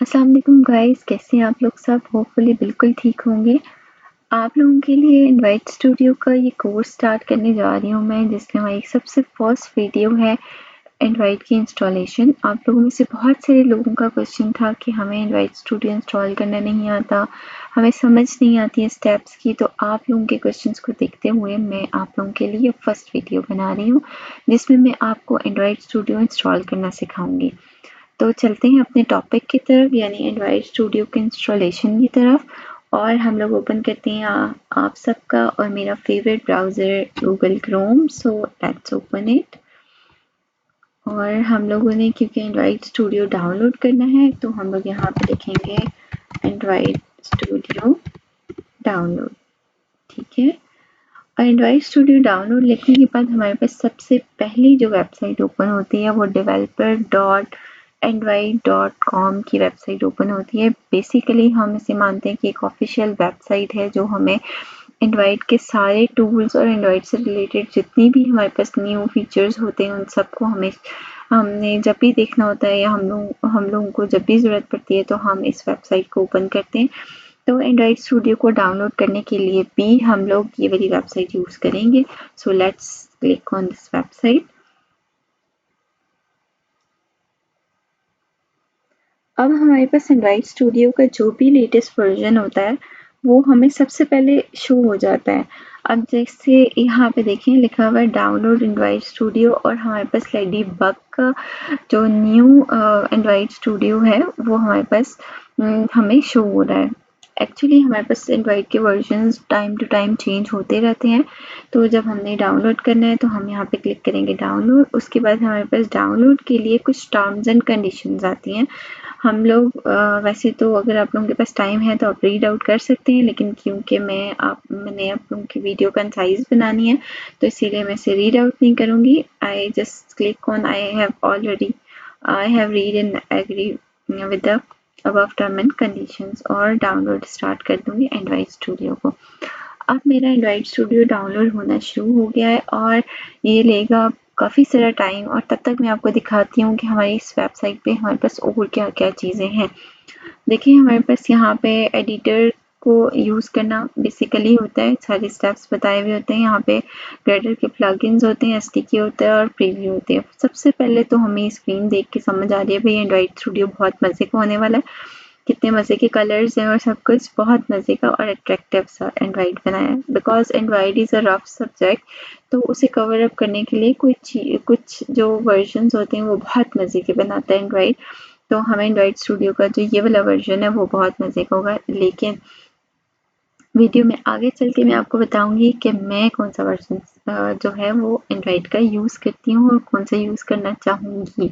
अस्सलाम वालेकुम गाइस, कैसे हैं आप लोग सब? होपफुली बिल्कुल ठीक होंगे। आप लोगों के लिए इनवाइट स्टूडियो का ये कोर्स स्टार्ट करने जा रही हूँ मैं, जिसमें हमारी सबसे फर्स्ट वीडियो है इनवाइट की इंस्टॉलेशन। आप लोगों में से बहुत सारे लोगों का क्वेश्चन था कि हमें इनवाइट स्टूडियो इंस्टॉल करना नहीं आता, हमें समझ नहीं आती है स्टेप्स की। तो आप लोगों के क्वेश्चंस को देखते हुए मैं आप लोगों के लिए फर्स्ट वीडियो बना रही हूँ, जिसमें मैं आपको इनवाइट स्टूडियो इंस्टॉल करना सिखाऊंगी। तो चलते हैं अपने टॉपिक की तरफ, यानी इनवाइट स्टूडियो के इंस्टॉलेशन की तरफ। और हम लोग ओपन करते हैं आप सबका और मेरा favourite browser Google Chrome. So let's open it. और हम लोगों ने क्योंकि इनवाइट स्टूडियो डाउनलोड करना है तो हम लोग यहाँ पे लिखेंगे इनवाइट स्टूडियो डाउनलोड। ठीक है, और इनवाइट स्टूडियो डाउनलोड लिखने के बाद हमारे पास सबसे पहली जो वेबसाइट ओपन होती है वो developer.invite.com की वेबसाइट ओपन होती है। बेसिकली हम इसे मानते हैं कि एक ऑफिशियल वेबसाइट है जो हमें इनवाइट के सारे टूल्स और इनवाइट से रिलेटेड जितनी भी हमारे पास न्यू फीचर्स होते हैं उन सबको हमने जब भी देखना होता है या हम लोगों को जब भी ज़रूरत पड़ती है तो हम इस वेबसाइट को ओपन करते हैं। तो एंड्रॉइड स्टूडियो को डाउनलोड करने के लिए भी हम लोग ये वाली वेबसाइट यूज़ करेंगे। So let's click on this website. अब हमारे पास एंड्रॉइड स्टूडियो का जो भी लेटेस्ट वर्जन होता है वो हमें सबसे पहले शो हो जाता है। अब जैसे यहाँ पे देखें लिखा हुआ है डाउनलोड एंड्रॉइड स्टूडियो, और हमारे पास लेडी बग का जो न्यू एंड्रॉइड स्टूडियो है वो हमारे पास हमें शो हो रहा है। एक्चुअली हमारे पास एंड्रॉइड के versions time to time change होते रहते हैं। तो जब हमने डाउनलोड करना है तो हम यहाँ पे क्लिक करेंगे डाउनलोड। उसके बाद हमारे पास डाउनलोड के लिए कुछ टर्म्स एंड कंडीशंस आती हैं। हम लोग वैसे तो अगर आप लोगों के पास टाइम है तो आप रीड आउट कर सकते हैं, लेकिन क्योंकि मैंने आप लोगों की वीडियो कंसाइज बनानी है तो इसीलिए मैं इसे रीड आउट नहीं करूँगी। I just click on I have read and agree with the above term and conditions और डाउनलोड स्टार्ट कर दूँगी एंड्रॉइड स्टूडियो को। अब मेरा एंड्रॉइड स्टूडियो डाउनलोड होना शुरू हो गया है और ये लेगा काफ़ी सारा टाइम, और तब तक मैं आपको दिखाती हूँ कि हमारी इस वेबसाइट पे हमारे पास और क्या-क्या चीज़ें हैं। देखिए हमारे पास यहाँ पे एडिटर को यूज़ करना बेसिकली होता है, सारे स्टेप्स बताए हुए होते हैं। यहाँ पे ग्रेडर के प्लगइन्स होते हैं, एसटीके होता है और प्रीव्यू होते हैं। सबसे पहले तो हमें स्क्रीन देख के समझ आ रही है भाई एंड्रॉइड स्टूडियो बहुत मज़े का होने वाला है। कितने मज़े के कलर्स हैं और सब कुछ बहुत मज़े का और अट्रैक्टिव सा एंड्रॉइड बनाया है। Because Android is a rough subject, तो उसे कवर अप करने के लिए कुछ जो वर्जन्स होते हैं वो बहुत मज़े के बनाता है एंड्रॉइड। तो हमें एंड्रॉइड स्टूडियो का जो ये वाला वर्जन है वो बहुत मज़े का होगा। लेकिन वीडियो में आगे चल के मैं आपको बताऊंगी कि मैं कौन सा वर्जन जो है वो एंड्रॉइड का यूज़ करती हूँ और कौन सा यूज़ करना चाहूँगी।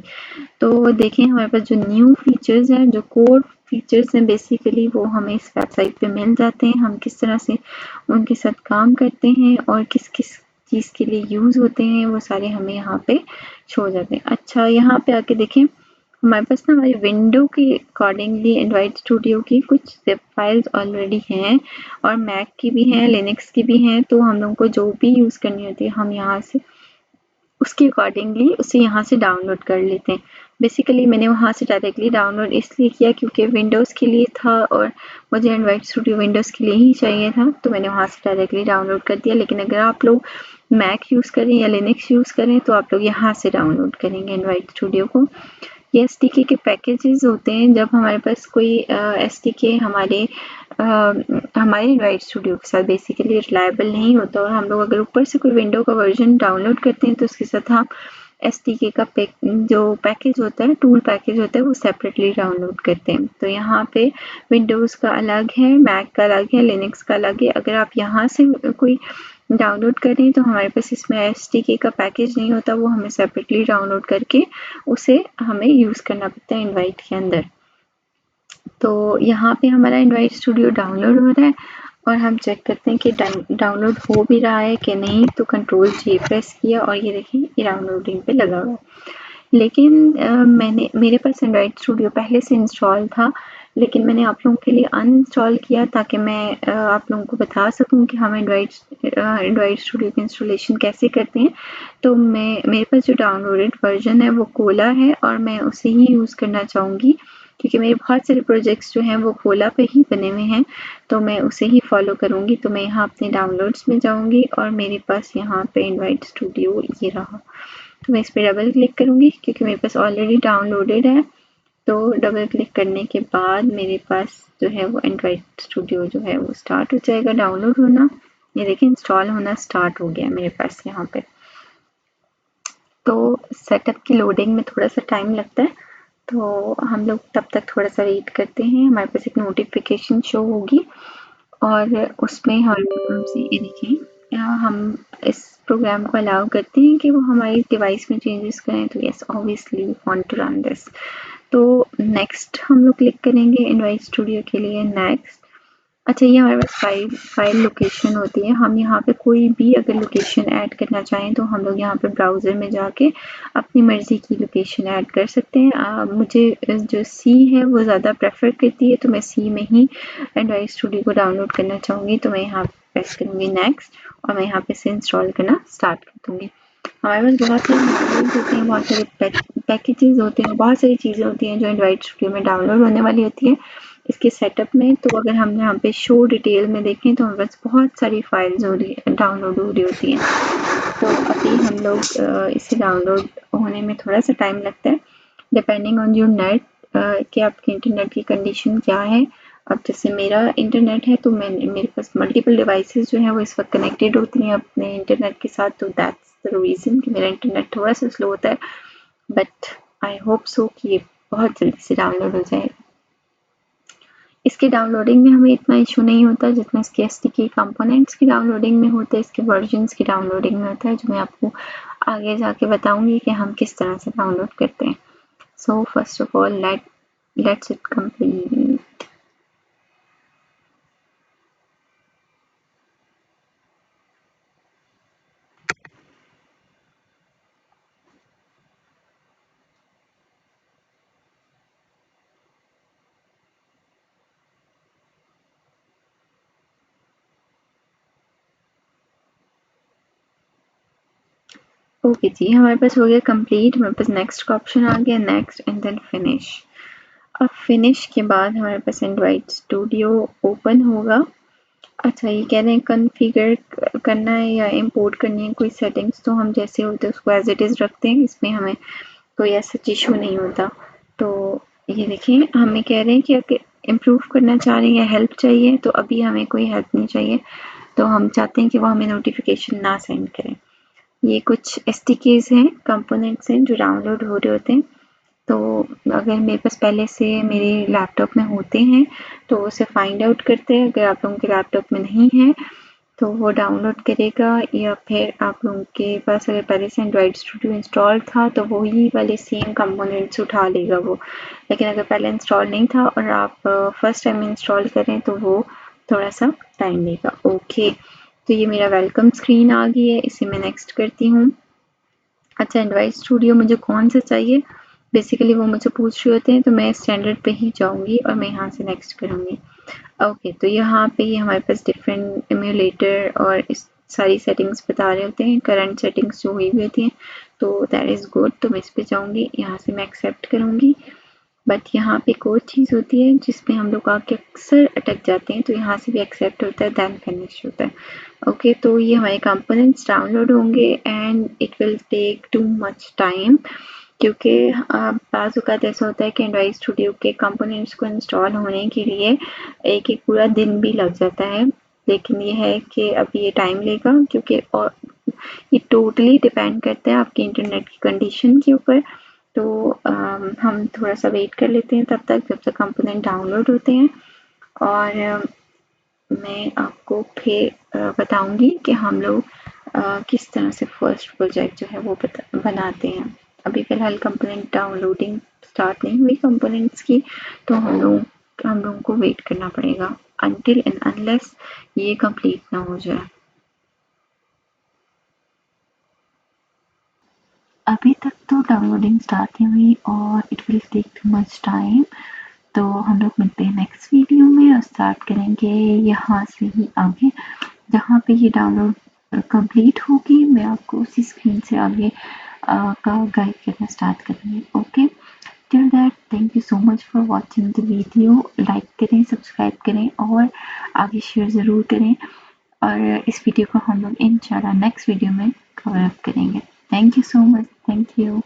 तो देखें हमारे पास जो न्यू फीचर्स हैं, जो कोर फीचर्स हैं बेसिकली वो हमें इस वेबसाइट पे मिल जाते हैं। हम किस तरह से उनके साथ काम करते हैं और किस किस चीज़ के लिए यूज़ होते हैं वो सारे हमें यहाँ पे शो हो जाते हैं। अच्छा, यहाँ पे आके देखें हमारे पास ना हमारी विंडो के अकॉर्डिंगली एंड्रॉइड स्टूडियो की कुछ ज़िप फाइल्स ऑलरेडी हैं और मैक की भी हैं, लिनक्स की भी हैं। तो हम लोगों को जो भी यूज़ करनी होती है हम यहाँ से उसके अकॉर्डिंगली उसे यहाँ से डाउनलोड कर लेते हैं। बेसिकली मैंने वहाँ से डायरेक्टली डाउनलोड इसलिए किया क्योंकि विंडोज़ के लिए था और मुझे एंड्रॉइड स्टूडियो विंडोज़ के लिए ही चाहिए था, तो मैंने वहाँ से डायरेक्टली डाउनलोड कर दिया। लेकिन अगर आप लोग मैक यूज़ करें या लिनक्स यूज़ करें तो आप लोग यहाँ से डाउनलोड करेंगे एंड्रॉइड स्टूडियो को। ये एसटीके के पैकेजेस होते हैं। जब हमारे पास कोई एसटीके हमारे एंड्रॉइड स्टूडियो के साथ बेसिकली रिलायबल नहीं होता और हम लोग अगर ऊपर से कोई विंडो का वर्जन डाउनलोड करते हैं तो उसके साथ हम एसटीके का जो पैकेज होता है, टूल पैकेज होता है, वो सेपरेटली डाउनलोड करते हैं। तो यहाँ पे विंडोज़ का अलग है, मैक का अलग है, लिनक्स का अलग है। अगर आप यहाँ से कोई डाउनलोड करें तो हमारे पास इसमें एसटीके का पैकेज नहीं होता, वो हमें सेपरेटली डाउनलोड करके उसे हमें यूज़ करना पड़ता है इनवाइट के अंदर। तो यहाँ पे हमारा इनवाइट स्टूडियो डाउनलोड हो रहा है और हम चेक करते हैं कि डाउनलोड हो भी रहा है कि नहीं। तो कंट्रोल जी प्रेस किया और ये देखिए ये डाउनलोडिंग पे लगा हुआ है। लेकिन मेरे पास एंड्रॉइड स्टूडियो पहले से इंस्टॉल था, लेकिन मैंने आप लोगों के लिए अनइंस्टॉल किया ताकि मैं आप लोगों को बता सकूं कि हम एंड्रॉइड स्टूडियो की इंस्टॉलेशन कैसे करते हैं। तो मेरे पास जो डाउनलोडेड वर्जन है वो कोला है और मैं उसे ही यूज़ करना चाहूँगी। क्योंकि मेरे बहुत सारे प्रोजेक्ट्स जो हैं वो खोला पे ही बने हुए हैं, तो मैं उसे ही फॉलो करूँगी। तो मैं यहाँ अपने डाउनलोड्स में जाऊँगी और मेरे पास यहाँ पे इनवाइट स्टूडियो ये रहा। तो मैं इस पर डबल क्लिक करूँगी क्योंकि मेरे पास ऑलरेडी डाउनलोडेड है। तो डबल क्लिक करने के बाद मेरे पास जो है वो एंड्रॉइड स्टूडियो जो है वो स्टार्ट हो जाएगा डाउनलोड होना। ये देखिए इंस्टॉल होना स्टार्ट हो गया मेरे पास यहाँ पे। तो सेटअप की लोडिंग में थोड़ा सा टाइम लगता है, तो हम लोग तब तक थोड़ा सा वेट करते हैं। हमारे पास एक नोटिफिकेशन शो होगी और उसमें हमसे ये देखिए हम इस प्रोग्राम को अलाउ करते हैं कि वो हमारी डिवाइस में चेंजेस करें। तो yes obviously we want to run this. तो नेक्स्ट हम लोग क्लिक करेंगे इनवाइट स्टूडियो के लिए। नेक्स्ट, अच्छा ये हमारे पास फाइल लोकेशन होती है। हम यहाँ पे कोई भी अगर लोकेशन ऐड करना चाहें तो हम लोग यहाँ पे ब्राउज़र में जाके अपनी मर्ज़ी की लोकेशन ऐड कर सकते हैं। मुझे जो सी है वो ज़्यादा प्रेफर करती है, तो मैं सी में ही एंड्रॉइड स्टूडियो को डाउनलोड करना चाहूँगी। तो मैं यहाँ प्रेस करूँगी नेक्स्ट और मैं यहाँ पे से इंस्टॉल करना स्टार्ट कर दूँगी। हमारे पास बहुत सारे मॉड्यूल्स होते हैं, बहुत सारे पैकेजेस होते हैं, बहुत सारी चीज़ें होती हैं जो एंड्रॉइड स्टूडियो में डाउनलोड होने वाली होती हैं इसके सेटअप में। तो अगर हम यहाँ पे शो डिटेल में देखें तो हमारे पास बहुत सारी फाइल्स डाउनलोड हो रही होती हैं। तो अभी हम लोग इसे डाउनलोड होने में थोड़ा सा टाइम लगता है डिपेंडिंग ऑन योर नेट कि आपके इंटरनेट की कंडीशन क्या है। अब जैसे मेरा इंटरनेट है तो मेरे पास मल्टीपल डिवाइसेस जो हैं वो इस वक्त कनेक्टेड होती हैं अपने इंटरनेट के साथ। तो दैट्स द रीज़न कि मेरा इंटरनेट थोड़ा सा स्लो होता है, बट आई होप सो कि ये बहुत जल्दी से डाउनलोड हो जाए। इसके डाउनलोडिंग में हमें इतना इशू नहीं होता जितना इसके एसडीके कंपोनेंट्स की डाउनलोडिंग में होता है, इसके वर्जन्स की डाउनलोडिंग में होता है, जो मैं आपको आगे जाके बताऊंगी कि हम किस तरह से डाउनलोड करते हैं। So first of all let's it complete. Okay ji, हमारे पास हो गया कंप्लीट। हमारे पास नेक्स्ट का ऑप्शन आ गया, नेक्स्ट एंड देन फिनिश। अब फिनिश के बाद हमारे पास एंड्रॉइड स्टूडियो ओपन होगा। अच्छा ये कह रहे हैं कॉन्फ़िगर करना है या इंपोर्ट करनी है कोई सेटिंग्स, तो हम जैसे होते हैं उसको एज इट इज़ रखते हैं, इसमें हमें कोई ऐसा इशू नहीं होता। तो ये देखिए हमें कह रहे हैं कि अगर इम्प्रूव करना चाह रहे हैं या हेल्प चाहिए, तो अभी हमें कोई हेल्प नहीं चाहिए। तो हम चाहते हैं कि वो हमें नोटिफिकेशन ना सेंड करें। ये कुछ एसटीकेज हैं, कंपोनेंट्स हैं जो डाउनलोड हो रहे होते हैं। तो अगर मेरे पास पहले से मेरे लैपटॉप में होते हैं तो उसे फाइंड आउट करते हैं। अगर आप लोगों के लैपटॉप में नहीं है तो वो डाउनलोड करेगा, या फिर आप लोगों के पास अगर पहले से एंड्रॉइड स्टूडियो इंस्टॉल था तो वही वाले सेम कंपोनेंट्स उठा लेगा वो। लेकिन अगर पहले इंस्टॉल नहीं था और आप फर्स्ट टाइम इंस्टॉल करें तो वो थोड़ा सा टाइम लेगा। ओके, तो ये मेरा वेलकम स्क्रीन आ गई है, इसे मैं नेक्स्ट करती हूँ। अच्छा एंड्रॉइड स्टूडियो मुझे कौन सा चाहिए, बेसिकली वो मुझे पूछ रहे होते हैं, तो मैं स्टैंडर्ड पे ही जाऊँगी और मैं यहाँ से नेक्स्ट करूँगी। ओके, तो यहाँ पे ये हमारे पास डिफरेंट एम्यूलेटर और इस सारी सेटिंग्स बता रहे होते हैं, करंट सेटिंग्स जो हुई होती हैं। तो दैट इज़ गुड, तो मैं इस पे जाऊँगी, यहाँ से मैं एक्सेप्ट करूँगी। बट यहाँ पे एक और चीज़ होती है जिसमें हम लोग आके अक्सर अटक जाते हैं, तो यहाँ से भी एक्सेप्ट होता है, देन फिनिश होता है। ओके, तो ये हमारे कंपोनेंट्स डाउनलोड होंगे and it will take too much time, क्योंकि बाज़ औक़ात ऐसा होता है कि एंड्रॉइड स्टूडियो के कंपोनेंट्स को इंस्टॉल होने के लिए एक पूरा दिन भी लग जाता है। लेकिन ये है कि अभी ये टाइम लेगा, क्योंकि और ये टोटली डिपेंड करता है आपके इंटरनेट की कंडीशन के ऊपर। तो हम थोड़ा सा वेट कर लेते हैं तब तक जब तक कंपोनेंट डाउनलोड होते हैं, और मैं आपको फिर बताऊंगी कि हम लोग किस तरह से फर्स्ट प्रोजेक्ट जो है वो बनाते हैं। अभी फ़िलहाल कंपोनेंट डाउनलोडिंग स्टार्ट नहीं हुई कंपोनेंट्स की, तो हम लोगों को वेट करना पड़ेगा अनटिल एंड अनलेस ये कंप्लीट ना हो जाए। अभी तक तो डाउनलोडिंग स्टार्ट नहीं हुई और it will take too much time. तो हम लोग मिलते हैं नेक्स्ट वीडियो में और स्टार्ट करेंगे यहाँ से ही आगे, जहाँ पे ये डाउनलोड कंप्लीट होगी मैं आपको उसी स्क्रीन से आगे का गाइड करना स्टार्ट करेंगे। Okay, till that thank thank you so much for watching the video. Like करें, सब्सक्राइब करें और आगे शेयर ज़रूर करें। और इस वीडियो को हम लोग इंशाल्लाह नेक्स्ट वीडियो में कवर अप करेंगे। Thank you so much. Thank you.